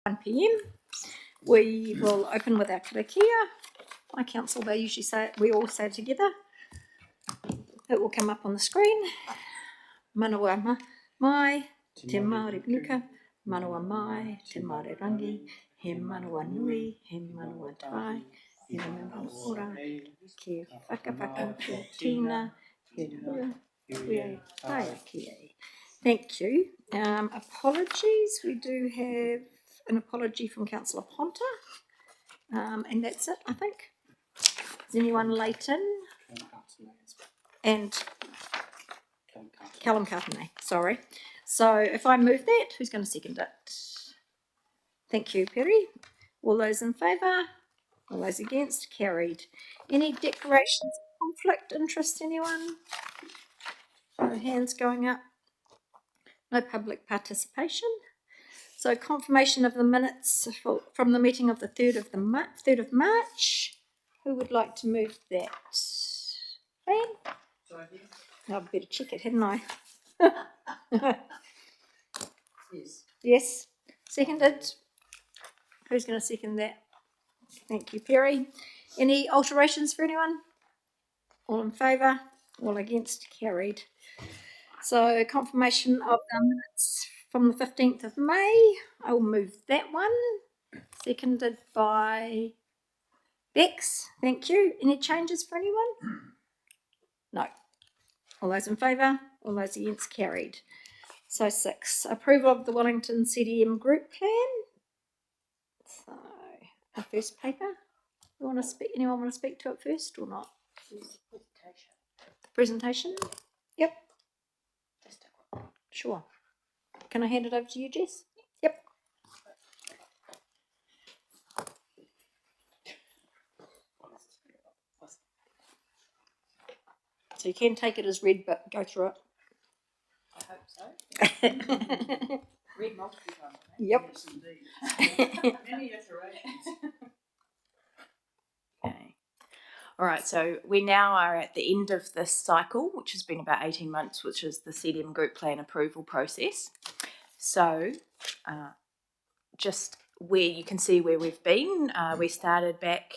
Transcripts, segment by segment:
1 p.m. We will open with our karakia. My council, they usually say it, we all say it together. It will come up on the screen. Manawa mai, te Māori nuka, manawa mai, te Māori rangi, he manawa nui, he manawa tai, he manawa ora, ke whakawhaka kia tina, he hua, hui taia ki e. Thank you. Apologies, we do have an apology from Councillor Ponta, and that's it, I think. Is anyone late in? And Callum Cartney, sorry. So if I move that, who's going to second it? Thank you, Perry. All those in favour? All those against? Carried. Any declarations of conflict, interest, anyone? No hands going up. No public participation. So confirmation of the minutes from the meeting of the 3rd of March. Who would like to move that? Ben? I better check it, hadn't I? Yes. Yes. Seconded. Who's going to second that? Thank you, Perry. Any alterations for anyone? All in favour? All against? Carried. So confirmation of the minutes from the 15th of May. I will move that one. Seconded by Bex. Thank you. Any changes for anyone? No. All those in favour? All those against? Carried. So 6. Approval of the Wellington CDM group plan. So our first paper. Anyone want to speak to it first or not? Presentation? Yep. Sure. Can I hand it over to you, Jess? Yep. So you can take it as read, but go through it. I hope so. Read multiple times. Yep. Yes, indeed. Many iterations. Okay. All right, so we now are at the end of this cycle, which has been about 18 months, which is the CDM group plan approval process. So just where you can see where we've been, we started back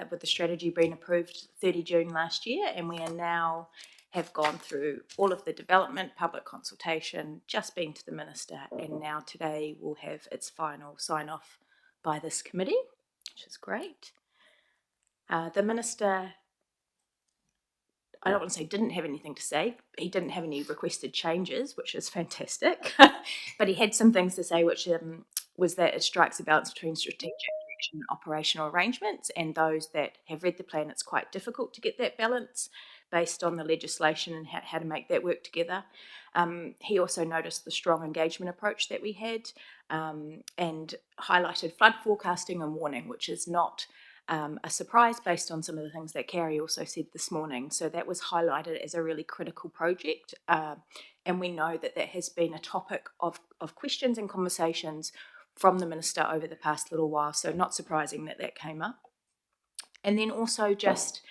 with the strategy being approved 30 June last year, and we are now have gone through all of the development, public consultation, just been to the Minister, and now today we'll have its final sign-off by this committee, which is great. The Minister, I don't want to say didn't have anything to say. He didn't have any requested changes, which is fantastic. But he had some things to say, which was that it strikes a balance between strategic direction and operational arrangements. And those that have read the plan, it's quite difficult to get that balance based on the legislation and how to make that work together. He also noticed the strong engagement approach that we had and highlighted flood forecasting and warning, which is not a surprise based on some of the things that Carrie also said this morning. So that was highlighted as a really critical project. And we know that that has been a topic of questions and conversations from the Minister over the past little while. So not surprising that that came up. And then also just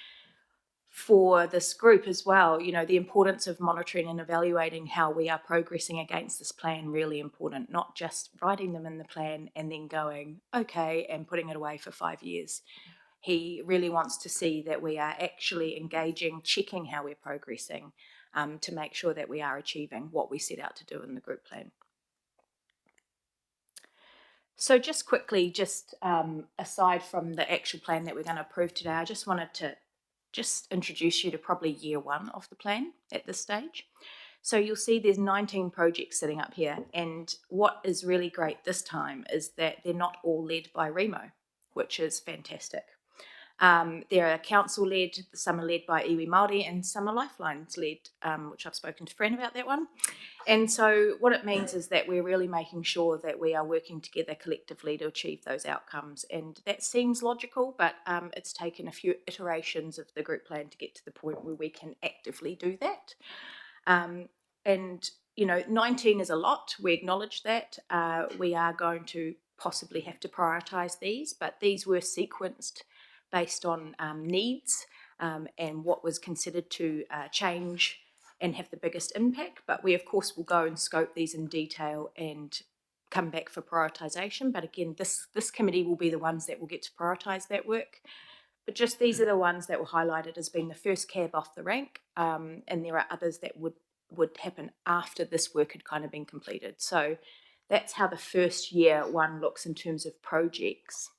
for this group as well, you know, the importance of monitoring and evaluating how we are progressing against this plan, really important, not just writing them in the plan and then going, okay, and putting it away for 5 years. He really wants to see that we are actually engaging, checking how we're progressing to make sure that we are achieving what we set out to do in the group plan. So just quickly, aside from the actual plan that we're going to approve today, I just wanted to just introduce you to probably year 1 of the plan at this stage. So you'll see there's 19 projects sitting up here, and what is really great this time is that they're not all led by Remo, which is fantastic. There are council-led, some are led by iwi Māori, and some are Lifelines-led, which I've spoken to Fran about that one. And so what it means is that we're really making sure that we are working together collectively to achieve those outcomes. And that seems logical, but it's taken a few iterations of the group plan to get to the point where we can actively do that. And, you know, 19 is a lot. We acknowledge that. We are going to possibly have to prioritise these, but these were sequenced based on needs and what was considered to change and have the biggest impact. But we, of course, will go and scope these in detail and come back for prioritisation. But again, this committee will be the ones that will get to prioritise that work. But just these are the ones that were highlighted as being the first cab off the rank, and there are others that would happen after this work had kind of been completed. So that's how the first year one looks in terms of projects.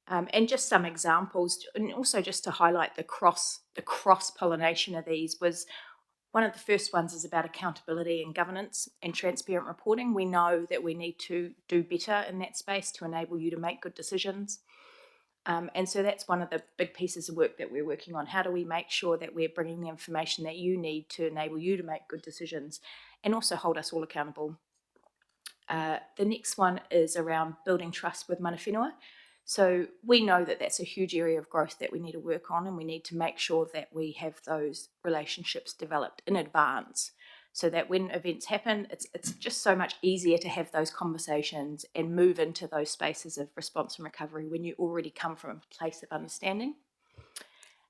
And just some examples, and also just to highlight the cross pollination of these, was one of the first ones is about accountability and governance and transparent reporting. We know that we need to do better in that space to enable you to make good decisions. And so that's one of the big pieces of work that we're working on. How do we make sure that we're bringing the information that you need to enable you to make good decisions and also hold us all accountable? The next one is around building trust with mana whenua. So we know that that's a huge area of growth that we need to work on, and we need to make sure that we have those relationships developed in advance so that when events happen, it's just so much easier to have those conversations and move into those spaces of response and recovery when you already come from a place of understanding.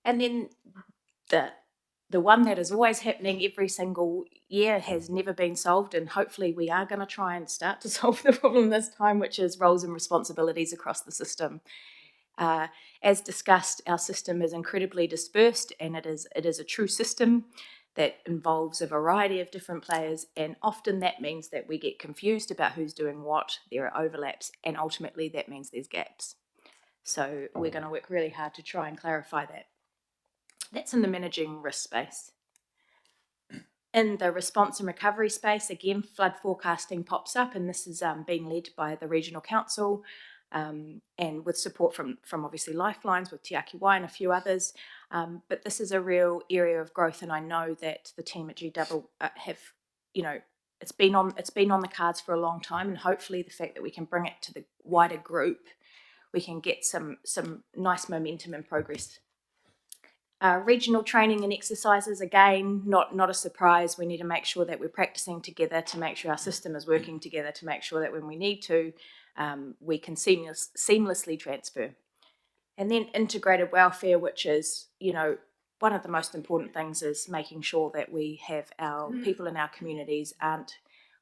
And then the one that is always happening every single year has never been solved, and hopefully we are going to try and start to solve the problem this time, which is roles and responsibilities across the system. As discussed, our system is incredibly dispersed, and it is a true system that involves a variety of different players, and often that means that we get confused about who's doing what, there are overlaps, and ultimately that means there's gaps. So we're going to work really hard to try and clarify that. That's in the managing risk space. In the response and recovery space, again, flood forecasting pops up, and this is being led by the Regional Council and with support from obviously Lifelines, with Te Aki Wai and a few others. But this is a real area of growth, and I know that the team at GW have, it's been on the cards for a long time, and hopefully the fact that we can bring it to the wider group, we can get some nice momentum and progress. Regional training and exercises, again, not a surprise. We need to make sure that we're practicing together to make sure our system is working together to make sure that when we need to, we can seamlessly transfer. And then integrated welfare, which is, one of the most important things is making sure that we have our people in our communities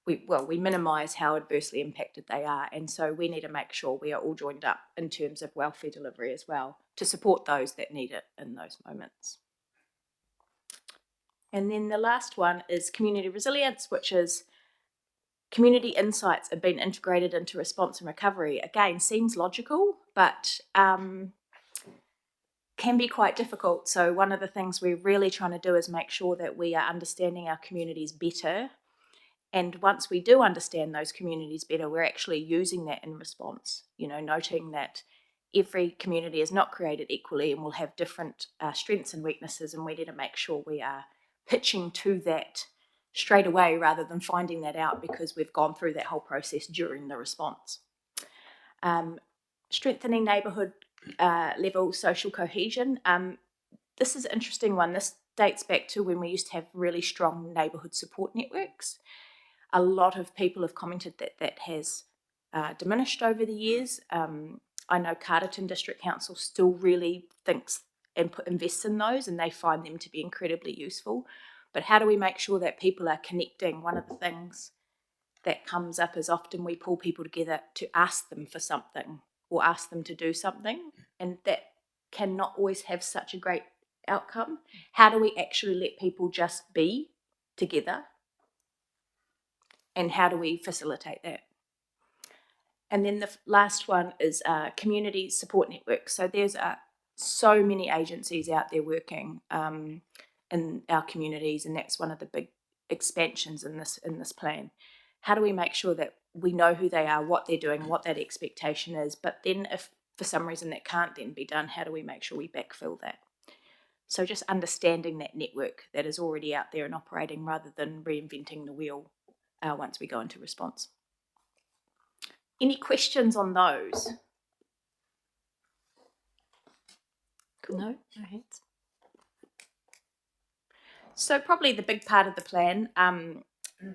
we minimise how adversely impacted they are, and so we need to make sure we are all joined up in terms of welfare delivery as well to support those that need it in those moments. And then the last one is community resilience, which is community insights have been integrated into response and recovery. Again, seems logical, but can be quite difficult. So one of the things we're really trying to do is make sure that we are understanding our communities better. And once we do understand those communities better, we're actually using that in response, noting that every community is not created equally and will have different strengths and weaknesses, and we need to make sure we are pitching to that straight away rather than finding that out because we've gone through that whole process during the response. Strengthening neighbourhood level social cohesion. This is an interesting one. This dates back to when we used to have really strong neighbourhood support networks. A lot of people have commented that has diminished over the years. I know Carterton District Council still really thinks and invests in those, and they find them to be incredibly useful. But how do we make sure that people are connecting? One of the things that comes up is often we pull people together to ask them for something or ask them to do something, and that cannot always have such a great outcome. How do we actually let people just be together? And how do we facilitate that? And then the last one is community support networks. So there's so many agencies out there working in our communities, and that's one of the big expansions in this plan. How do we make sure that we know who they are, what they're doing, what that expectation is, but then if for some reason that can't then be done, how do we make sure we backfill that? So just understanding that network that is already out there and operating rather than reinventing the wheel once we go into response. Any questions on those? Cool. No hands. So probably the big part of the plan,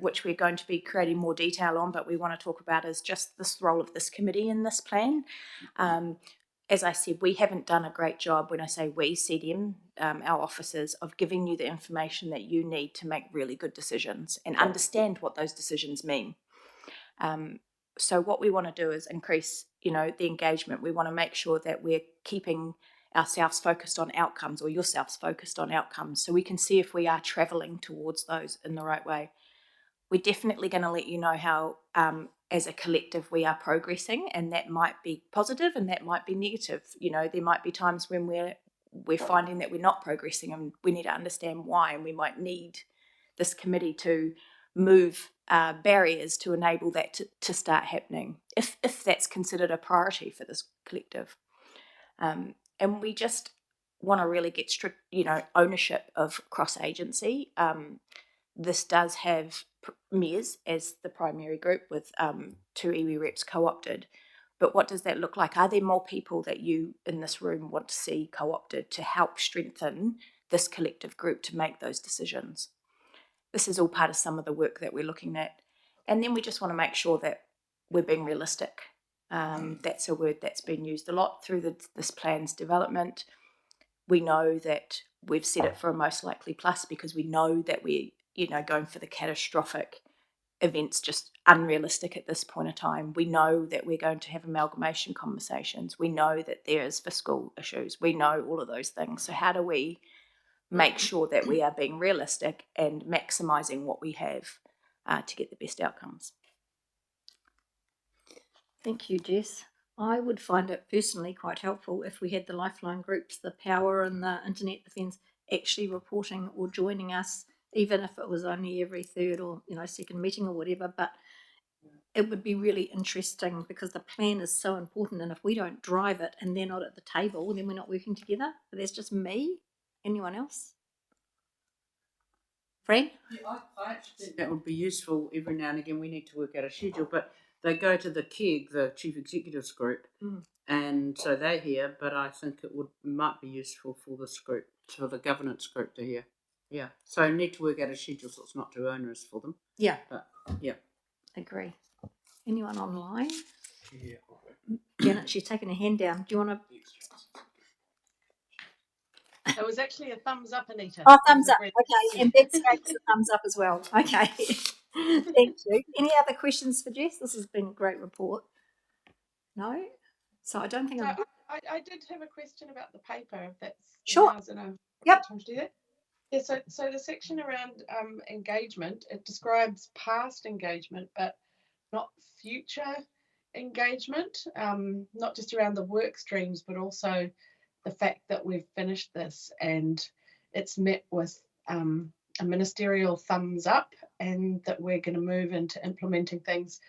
which we're going to be creating more detail on, but we want to talk about is just this role of this committee in this plan. As I said, we haven't done a great job, when I say we, CDM, our officers, of giving you the information that you need to make really good decisions and understand what those decisions mean. So what we want to do is increase, the engagement. We want to make sure that we're keeping ourselves focused on outcomes, or yourselves focused on outcomes, so we can see if we are travelling towards those in the right way. We're definitely going to let you know how, as a collective, we are progressing, and that might be positive and that might be negative. There might be times when we're finding that we're not progressing, and we need to understand why, and we might need this committee to move barriers to enable that to start happening, if that's considered a priority for this collective. And we just want to really get strict, ownership of cross-agency. This does have mayors as the primary group, with 2 iwi reps co-opted. But what does that look like? Are there more people that you in this room want to see co-opted to help strengthen this collective group to make those decisions? This is all part of some of the work that we're looking at. And then we just want to make sure that we're being realistic. That's a word that's been used a lot through this plan's development. We know that we've set it for a most likely plus because we know that we're, going for the catastrophic events just unrealistic at this point of time. We know that we're going to have amalgamation conversations. We know that there is fiscal issues. We know all of those things. So how do we make sure that we are being realistic and maximising what we have to get the best outcomes? Thank you, Jess. I would find it personally quite helpful if we had the Lifeline groups, the Power and the Internet Defence, actually reporting or joining us, even if it was only every third or second meeting or whatever. But it would be really interesting because the plan is so important, and if we don't drive it and they're not at the table, then we're not working together. But that's just me. Anyone else? Fran? Yeah, I actually think that would be useful every now and again. We need to work out a schedule, but they go to the KEG, the Chief Executives Group, and so they're here, but I think might be useful for this group, for the governance group to hear. Yeah, so need to work out a schedule so it's not too onerous for them. Yeah. But, yeah. Agree. Anyone online? Yeah. Janet, she's taking a hand down. Do you want to? It was actually a thumbs up, Anita. Oh, thumbs up. Okay, and Bex gave us a thumbs up as well. Okay, thank you. Any other questions for Jess? This has been a great report. No? So I don't think So I'm... I did have a question about the paper, if that's Sure. Yep. Time to do that. Yeah, so the section around engagement, it describes past engagement, but not future engagement, not just around the work streams, but also the fact that we've finished this and it's met with a ministerial thumbs up, and that we're going to move into implementing things.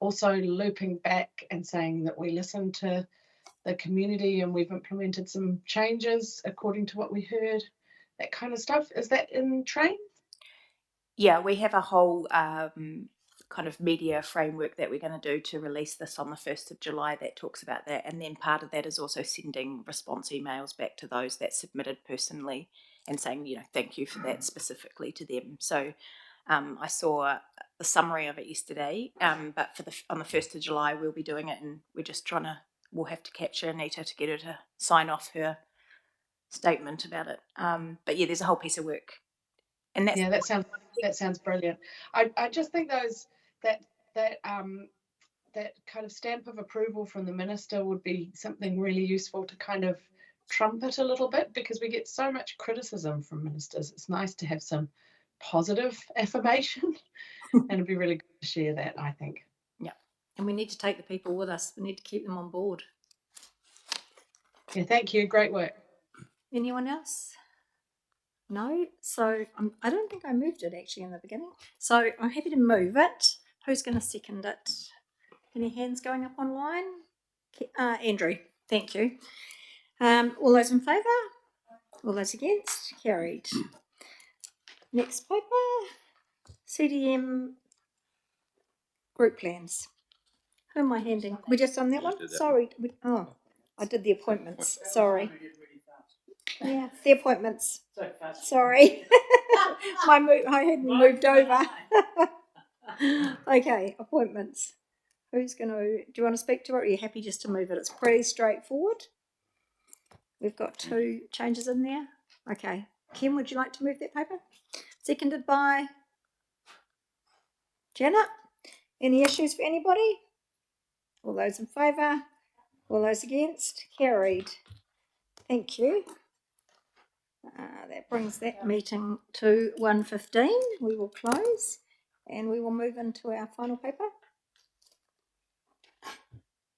Also looping back and saying that we listened to the community and we've implemented some changes according to what we heard, that kind of stuff. Is that in train? Yeah, we have a whole kind of media framework that we're going to do to release this on the 1st of July that talks about that. And then part of that is also sending response emails back to those that submitted personally and saying, thank you for that specifically to them. So I saw the summary of it yesterday, but on the 1st of July, we'll be doing it, and we're just we'll have to capture Anita to get her to sign off her statement about it. But yeah, there's a whole piece of work. And that's, yeah, that sounds brilliant. I just think that kind of stamp of approval from the minister would be something really useful to kind of trumpet a little bit, because we get so much criticism from ministers. It's nice to have some positive affirmation, and it'd be really good to share that, I think. Yeah, and we need to take the people with us. We need to keep them on board. Yeah, thank you. Great work. Anyone else? No? So I don't think I moved it actually in the beginning. So I'm happy to move it. Who's going to second it? Any hands going up online? Andrew, thank you. All those in favour? All those against? Carried. Next paper, CDM group plans. Who am I handing? We just done that one? Sorry. I did the appointments. Sorry. Yeah, the appointments. Sorry. I hadn't moved over. Okay, appointments. Who's going to... Do you want to speak to it, or are you happy just to move it? It's pretty straightforward. We've got 2 changes in there. Okay. Kim, would you like to move that paper? Seconded by Janet. Any issues for anybody? All those in favour? All those against? Carried. Thank you. That brings that meeting to 1:15. We will close and we will move into our final paper.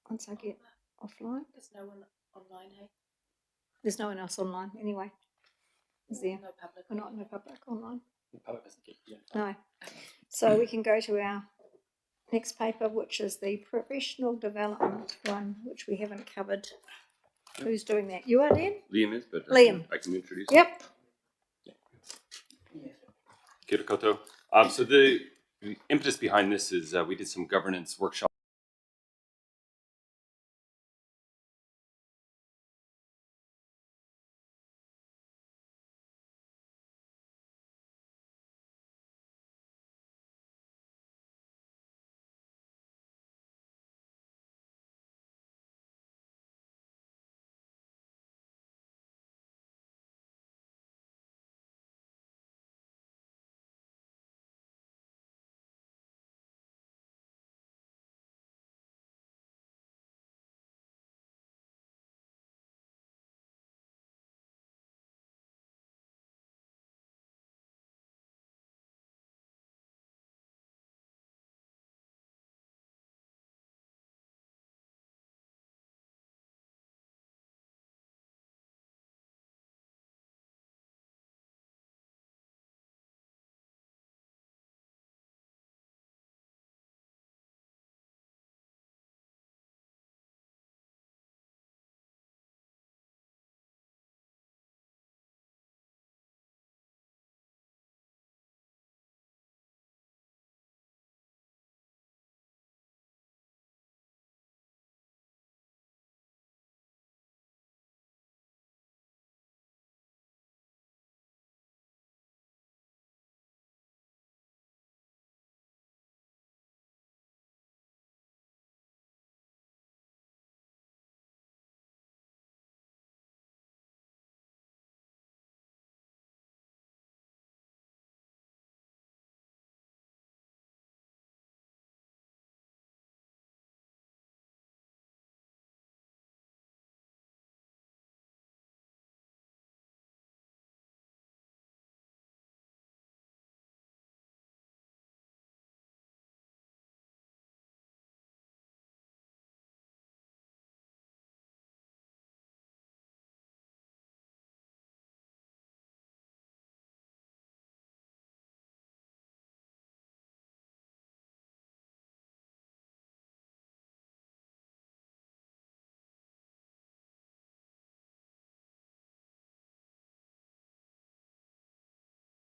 Once I get offline. There's no one online, hey? There's no one else online anyway. Is there? No public. We're not in the public online. The public doesn't get you. No. So we can go to our next paper, which is the professional development one, which we haven't covered. Who's doing that? You are, Dan? Liam is, but Liam. I can introduce. Yep. Kia ora koutou. So the impetus behind this is we did some governance workshop